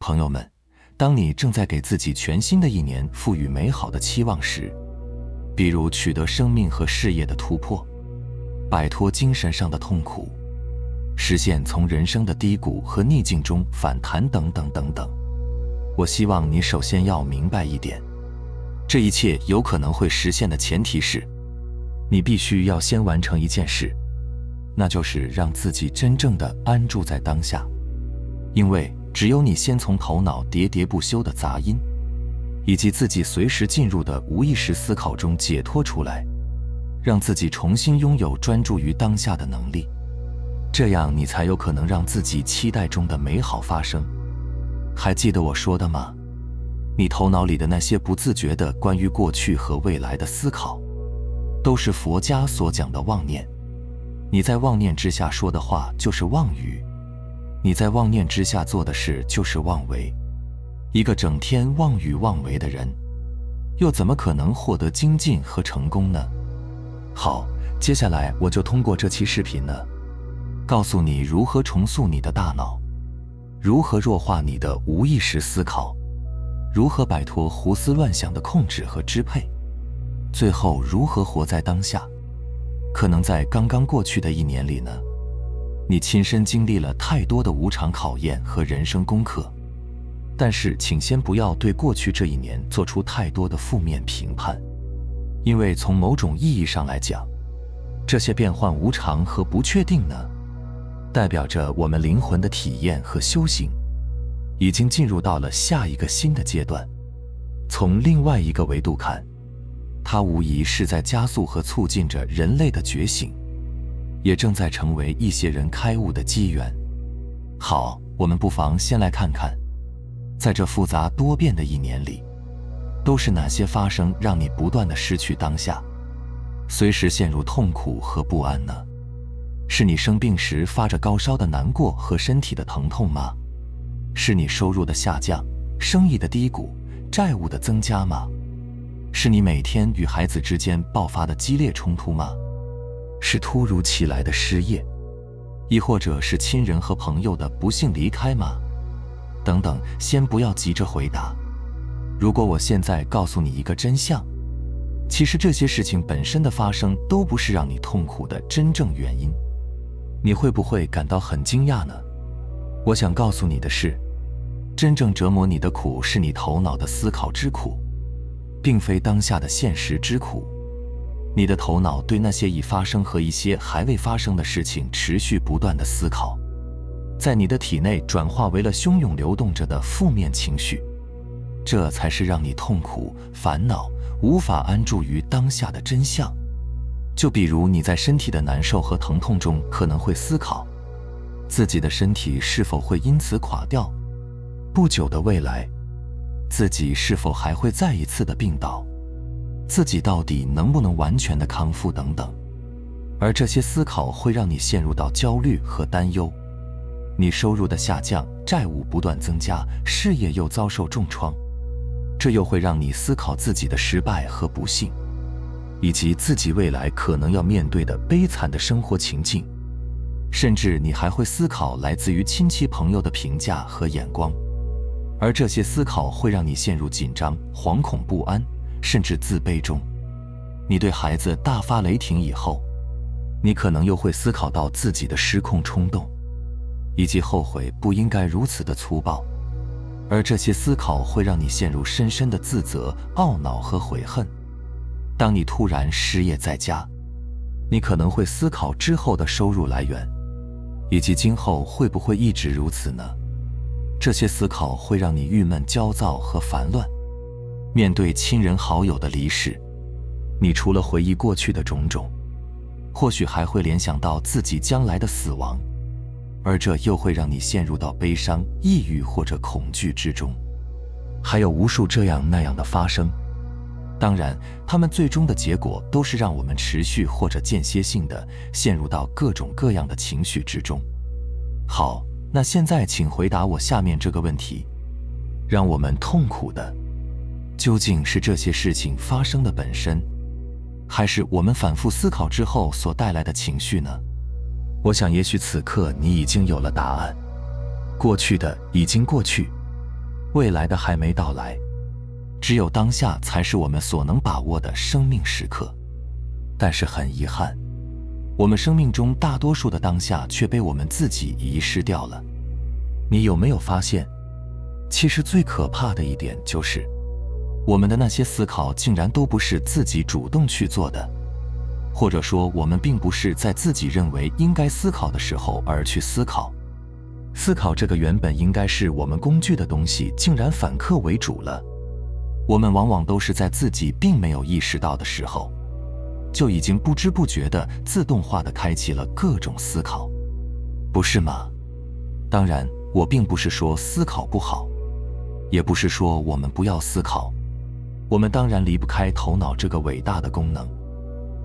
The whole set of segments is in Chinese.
朋友们，当你正在给自己全新的一年赋予美好的期望时，比如取得生命和事业的突破，摆脱精神上的痛苦，实现从人生的低谷和逆境中反弹等等等等，我希望你首先要明白一点，这一切有可能会实现的前提是，你必须要先完成一件事，那就是让自己真正的安住在当下。因为只有你先从头脑喋喋不休的杂音，以及自己随时进入的无意识思考中解脱出来，让自己重新拥有专注于当下的能力，这样你才有可能让自己期待中的美好发生。还记得我说的吗？你头脑里的那些不自觉的关于过去和未来的思考，都是佛家所讲的妄念。你在妄念之下说的话就是妄语，你在妄念之下做的事就是妄为。一个整天妄语妄为的人，又怎么可能获得精进和成功呢？好，接下来我就通过这期视频呢，告诉你如何重塑你的大脑，如何弱化你的无意识思考，如何摆脱胡思乱想的控制和支配，最后如何活在当下。可能在刚刚过去的一年里呢，你亲身经历了太多的无常考验和人生功课，但是请先不要对过去这一年做出太多的负面评判，因为从某种意义上来讲，这些变幻无常和不确定呢，代表着我们灵魂的体验和修行已经进入到了下一个新的阶段。从另外一个维度看，它无疑是在加速和促进着人类的觉醒，也正在成为一些人开悟的机缘。好，我们不妨先来看看，在这复杂多变的一年里，都是哪些发生让你不断地失去当下，随时陷入痛苦和不安呢？是你生病时发着高烧的难过和身体的疼痛吗？是你收入的下降、生意的低谷、债务的增加吗？是你每天与孩子之间爆发的激烈冲突吗？是突如其来的失业，亦或者是亲人和朋友的不幸离开吗？等等，先不要急着回答。如果我现在告诉你一个真相，其实这些事情本身的发生都不是让你痛苦的真正原因，你会不会感到很惊讶呢？我想告诉你的是，真正折磨你的苦是你头脑的思考之苦，并非当下的现实之苦。你的头脑对那些已发生和一些还未发生的事情持续不断的思考，在你的体内转化为了汹涌流动着的负面情绪，这才是让你痛苦、烦恼、无法安住于当下的真相。就比如你在身体的难受和疼痛中可能会思考，自己的身体是否会因此垮掉，不久的未来自己是否还会再一次的病倒，自己到底能不能完全的康复等等。而这些思考会让你陷入到焦虑和担忧，你收入的下降，债务不断增加，事业又遭受重创，这又会让你思考自己的失败和不幸，以及自己未来可能要面对的悲惨的生活情境，甚至你还会思考来自于亲戚朋友的评价和眼光。而这些思考会让你陷入紧张、惶恐不安，甚至自卑中。你对孩子大发雷霆以后，你可能又会思考到自己的失控冲动，以及后悔不应该如此的粗暴。而这些思考会让你陷入深深的自责、懊恼和悔恨。当你突然失业在家，你可能会思考之后的收入来源，以及今后会不会一直如此呢？这些思考会让你郁闷、焦躁和烦乱。面对亲人好友的离世，你除了回忆过去的种种，或许还会联想到自己将来的死亡，而这又会让你陷入到悲伤、抑郁或者恐惧之中。还有无数这样那样的发生，当然，它们最终的结果都是让我们持续或者间歇性的陷入到各种各样的情绪之中。好，那现在请回答我下面这个问题：让我们痛苦的，究竟是这些事情发生的本身，还是我们反复思考之后所带来的情绪呢？我想也许此刻你已经有了答案。过去的已经过去，未来的还没到来，只有当下才是我们所能把握的生命时刻。但是很遗憾，我们生命中大多数的当下却被我们自己遗失掉了。你有没有发现，其实最可怕的一点就是，我们的那些思考竟然都不是自己主动去做的，或者说我们并不是在自己认为应该思考的时候而去思考。思考这个原本应该是我们工具的东西，竟然反客为主了。我们往往都是在自己并没有意识到的时候，就已经不知不觉地自动化地开启了各种思考，不是吗？当然，我并不是说思考不好，也不是说我们不要思考，我们当然离不开头脑这个伟大的功能。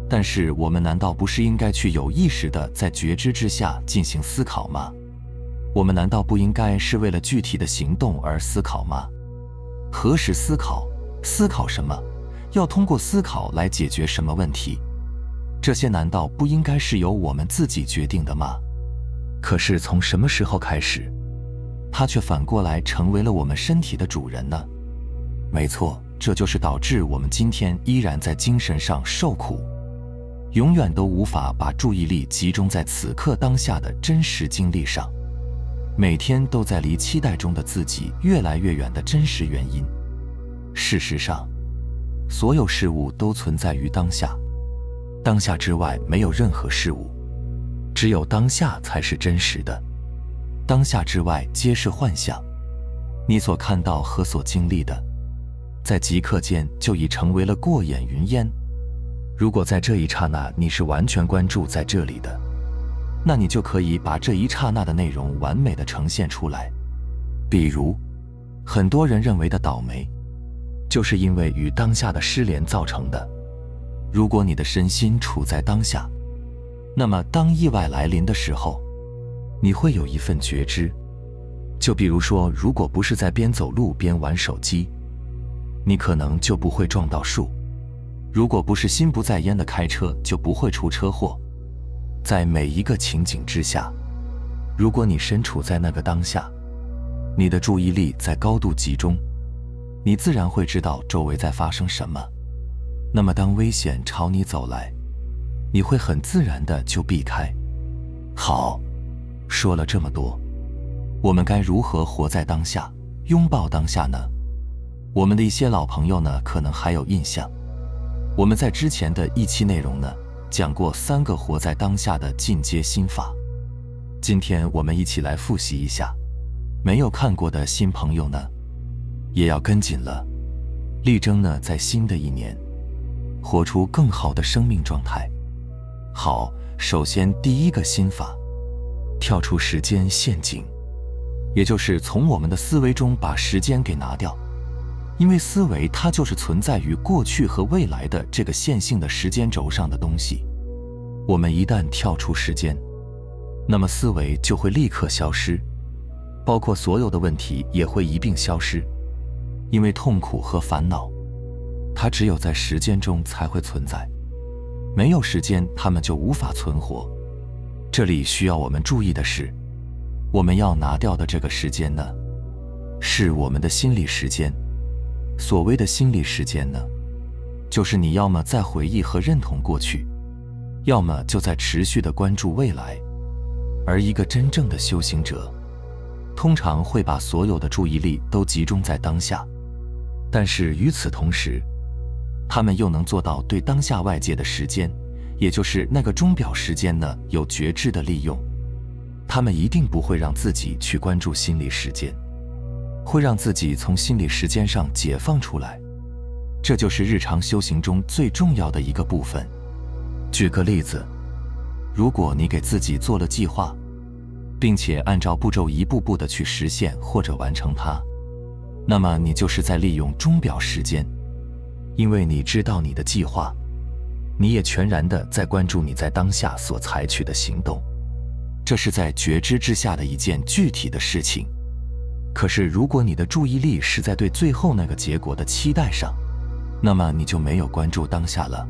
但是我们难道不是应该去有意识地在觉知之下进行思考吗？我们难道不应该是为了具体的行动而思考吗？何时思考？思考什么？要通过思考来解决什么问题？这些难道不应该是由我们自己决定的吗？可是从什么时候开始，它却反过来成为了我们身体的主人呢？没错，这就是导致我们今天依然在精神上受苦，永远都无法把注意力集中在此刻当下的真实经历上，每天都在离期待中的自己越来越远的真实原因。事实上，所有事物都存在于当下，当下之外没有任何事物，只有当下才是真实的，当下之外皆是幻象。你所看到和所经历的，在即刻间就已成为了过眼云烟。如果在这一刹那你是完全关注在这里的，那你就可以把这一刹那的内容完美地呈现出来。比如，很多人认为的倒霉，就是因为与当下的失联造成的。如果你的身心处在当下，那么当意外来临的时候，你会有一份觉知。就比如说，如果不是在边走路边玩手机，你可能就不会撞到树；如果不是心不在焉的开车，就不会出车祸。在每一个情景之下，如果你身处在那个当下，你的注意力在高度集中，你自然会知道周围在发生什么。那么当危险朝你走来，你会很自然地就避开。好，说了这么多，我们该如何活在当下，拥抱当下呢？我们的一些老朋友呢，可能还有印象，我们在之前的一期内容呢，讲过3个活在当下的进阶心法。今天我们一起来复习一下，没有看过的新朋友呢，也要跟紧了，力争呢在新的一年，活出更好的生命状态。好，首先第一个心法，跳出时间陷阱，也就是从我们的思维中把时间给拿掉。因为思维它就是存在于过去和未来的这个线性的时间轴上的东西。我们一旦跳出时间，那么思维就会立刻消失，包括所有的问题也会一并消失。因为痛苦和烦恼，它只有在时间中才会存在，没有时间它们就无法存活。这里需要我们注意的是，我们要拿掉的这个时间呢，是我们的心理时间。所谓的心理时间呢，就是你要么在回忆和认同过去，要么就在持续地关注未来。而一个真正的修行者，通常会把所有的注意力都集中在当下，但是与此同时，他们又能做到对当下外界的时间，也就是那个钟表时间呢，有觉知的利用。他们一定不会让自己去关注心理时间，会让自己从心理时间上解放出来。这就是日常修行中最重要的一个部分。举个例子，如果你给自己做了计划，并且按照步骤一步步地去实现或者完成它，那么你就是在利用钟表时间。因为你知道你的计划，你也全然地在关注你在当下所采取的行动，这是在觉知之下的一件具体的事情。可是如果你的注意力是在对最后那个结果的期待上，那么你就没有关注当下了，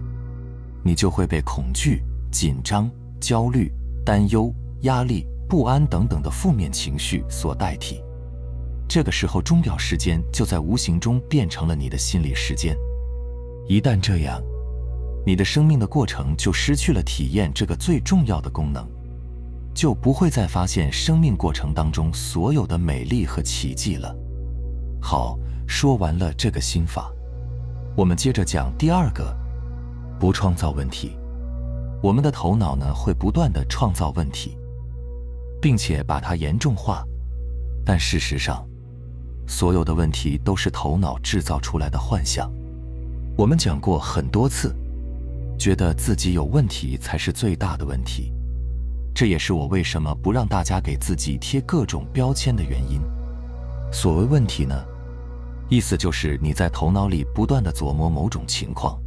你就会被恐惧、紧张、焦虑、担忧、压力、不安等等的负面情绪所代替。这个时候钟表时间就在无形中变成了你的心理时间。一旦这样，你的生命的过程就失去了体验这个最重要的功能，就不会再发现生命过程当中所有的美丽和奇迹了。好，说完了这个心法，我们接着讲第二个，不创造问题。我们的头脑呢，会不断地创造问题，并且把它严重化，但事实上，所有的问题都是头脑制造出来的幻象。我们讲过很多次，觉得自己有问题才是最大的问题。这也是我为什么不让大家给自己贴各种标签的原因。所谓问题呢，意思就是你在头脑里不断地琢磨某种情况，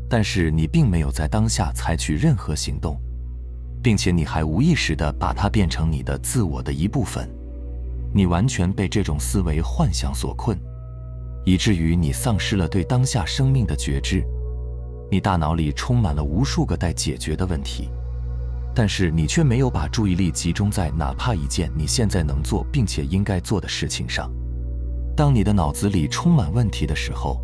但是你并没有在当下采取任何行动，并且你还无意识地把它变成你的自我的一部分。你完全被这种思维幻想所困，以至于你丧失了对当下生命的觉知。你大脑里充满了无数个待解决的问题，但是你却没有把注意力集中在哪怕一件你现在能做并且应该做的事情上。当你的脑子里充满问题的时候，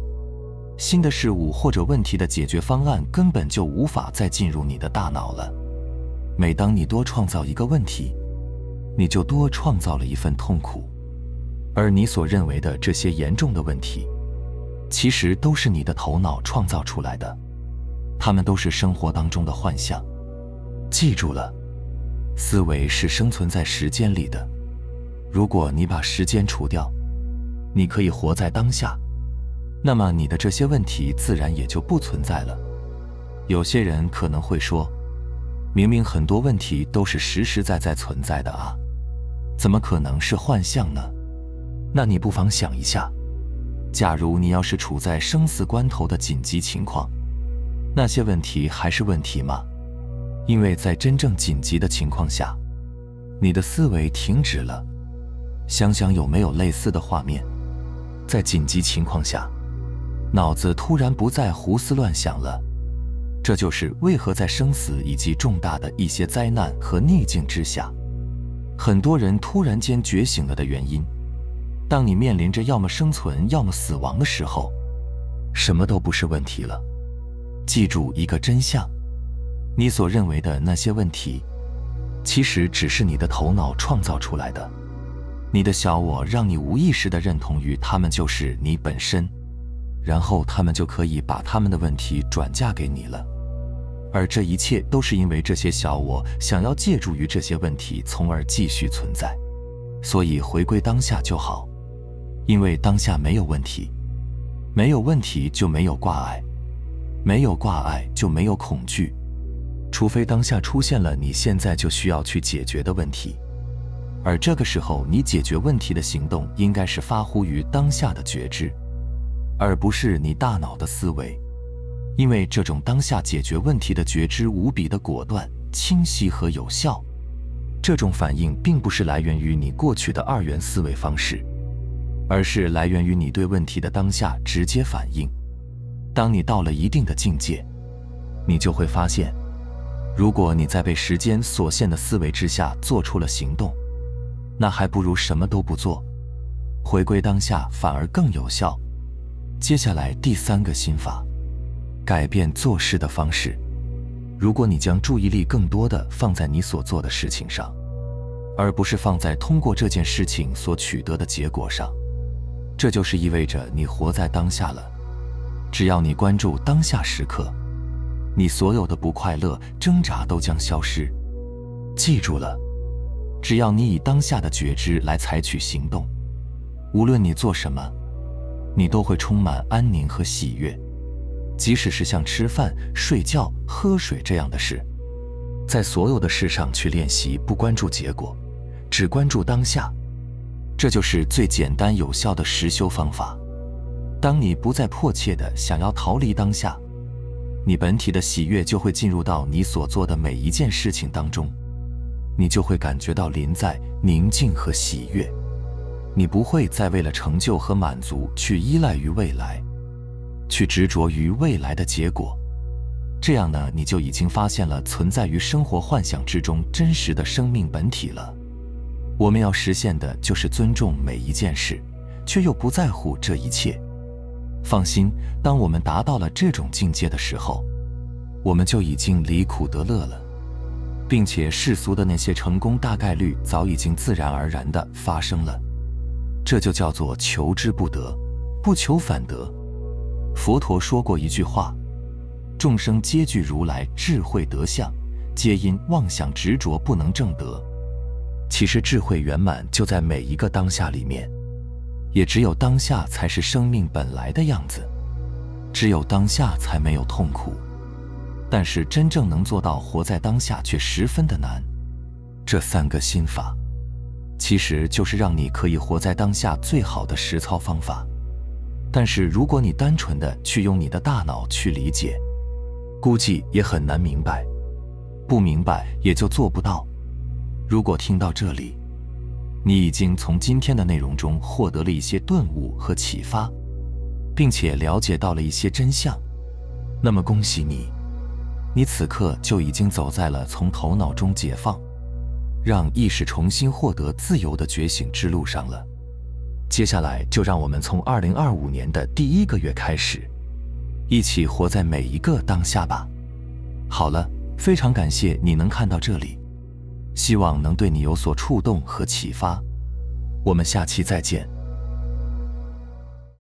新的事物或者问题的解决方案根本就无法再进入你的大脑了。每当你多创造一个问题，你就多创造了一份痛苦，而你所认为的这些严重的问题，其实都是你的头脑创造出来的，它们都是生活当中的幻象。记住了，思维是生存在时间里的。如果你把时间除掉，你可以活在当下，那么你的这些问题自然也就不存在了。有些人可能会说，明明很多问题都是实实在在存在的啊，怎么可能是幻象呢？那你不妨想一下，假如你要是处在生死关头的紧急情况，那些问题还是问题吗？因为在真正紧急的情况下，你的思维停止了。想想有没有类似的画面，在紧急情况下，脑子突然不再胡思乱想了。这就是为何在生死以及重大的一些灾难和逆境之下，很多人突然间觉醒了的原因。当你面临着要么生存要么死亡的时候，什么都不是问题了。记住一个真相，你所认为的那些问题，其实只是你的头脑创造出来的。你的小我让你无意识地认同于他们就是你本身，然后他们就可以把他们的问题转嫁给你了。而这一切都是因为这些小我想要借助于这些问题，从而继续存在。所以回归当下就好，因为当下没有问题，没有问题就没有挂碍，没有挂碍就没有恐惧，除非当下出现了你现在就需要去解决的问题。而这个时候，你解决问题的行动应该是发乎于当下的觉知，而不是你大脑的思维。因为这种当下解决问题的觉知无比的果断、清晰和有效。这种反应并不是来源于你过去的二元思维方式，而是来源于你对问题的当下直接反应。当你到了一定的境界，你就会发现，如果你在被时间所限的思维之下做出了行动，那还不如什么都不做，回归当下反而更有效。接下来第三个心法，改变做事的方式。如果你将注意力更多地放在你所做的事情上，而不是放在通过这件事情所取得的结果上，这就是意味着你活在当下了。只要你关注当下时刻，你所有的不快乐、挣扎都将消失。记住了，只要你以当下的觉知来采取行动，无论你做什么，你都会充满安宁和喜悦。即使是像吃饭、睡觉、喝水这样的事，在所有的事上去练习不关注结果，只关注当下，这就是最简单有效的实修方法。当你不再迫切地想要逃离当下，你本体的喜悦就会进入到你所做的每一件事情当中，你就会感觉到临在、宁静和喜悦。你不会再为了成就和满足去依赖于未来，去执着于未来的结果。这样呢，你就已经发现了存在于生活幻想之中真实的生命本体了。我们要实现的就是尊重每一件事，却又不在乎这一切。放心，当我们达到了这种境界的时候，我们就已经离苦得乐了，并且世俗的那些成功大概率早已经自然而然地发生了。这就叫做求之不得，不求反得。佛陀说过一句话：众生皆具如来智慧德相，皆因妄想执着不能证得。其实智慧圆满就在每一个当下里面，也只有当下才是生命本来的样子，只有当下才没有痛苦。但是真正能做到活在当下却十分的难。这3个心法其实就是让你可以活在当下最好的实操方法。但是如果你单纯的去用你的大脑去理解，估计也很难明白，不明白也就做不到。如果听到这里，你已经从今天的内容中获得了一些顿悟和启发，并且了解到了一些真相，那么恭喜你，你此刻就已经走在了从头脑中解放，让意识重新获得自由的觉醒之路上了。接下来就让我们从2025年的第1个月开始，一起活在每一个当下吧。好了，非常感谢你能看到这里，希望能对你有所触动和启发。我们下期再见。